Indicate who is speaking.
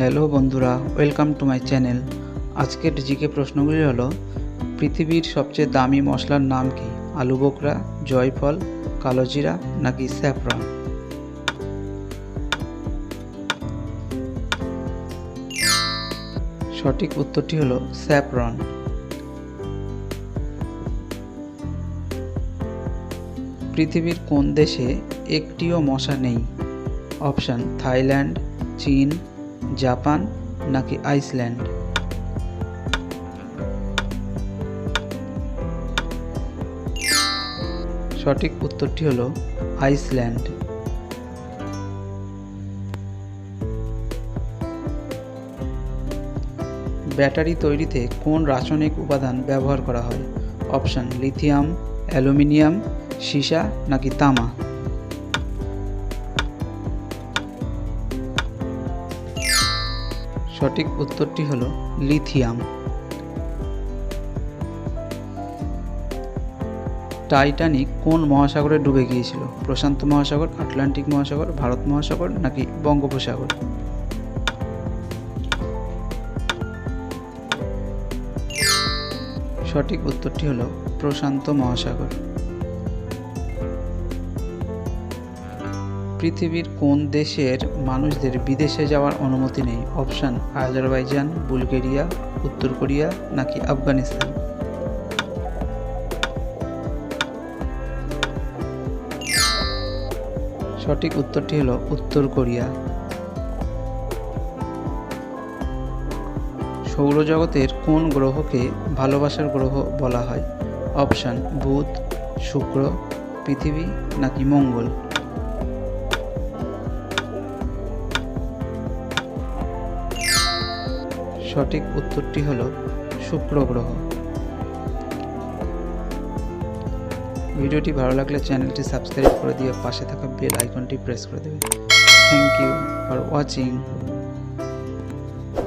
Speaker 1: Hello বন্ধুরা, welcome to my channel. আজকের GK প্রশ্নগুলি হলো, পৃথিবীর সবচেয়ে দামি মশলার নাম কি? আলু বোখরা, জয়ফল, কালোজিরা নাকি স্যাফরন? সঠিক উত্তরটি হলো স্যাফরন। পৃথিবীর কোন দেশে একটিও মশা নেই? অপশান: থাইল্যান্ড, চীন, জাপান নাকি আইসল্যান্ড? সঠিক উত্তরটি হলো আইসল্যান্ড। ব্যাটারি তৈরিতে কোন রাসায়নিক উপাদান ব্যবহার করা হয়? অপশান: লিথিয়াম, অ্যালুমিনিয়াম, সীসা নাকি তামা? সঠিক উত্তরটি হলো লিথিয়াম। টাইটানিক কোন মহাসাগরে ডুবে গিয়েছিল? প্রশান্ত মহাসাগর, আটলান্টিক মহাসাগর, ভারত মহাসাগর নাকি বঙ্গোপসাগর? সঠিক উত্তরটি হলো প্রশান্ত মহাসাগর। পৃথিবীর কোন দেশের মানুষদের বিদেশে যাওয়ার অনুমতি নেই? অপশান: আজারবাইজান, বুলগেরিয়া, উত্তর কোরিয়া নাকি আফগানিস্তান? সঠিক উত্তরটি হলো উত্তর কোরিয়া। সৌরজগতের কোন গ্রহকে ভালোবাসার গ্রহ বলা হয়? অপশান: বুধ, শুক্র, পৃথিবী নাকি মঙ্গল? সঠিক উত্তরটি হলো শুক্র গ্রহ। ভিডিওটি ভালো লাগলে চ্যানেলটি সাবস্ক্রাইব করে দিয়ে পাশে থাকা বেল আইকনটি প্রেস করে দেবেন। Thank you for watching.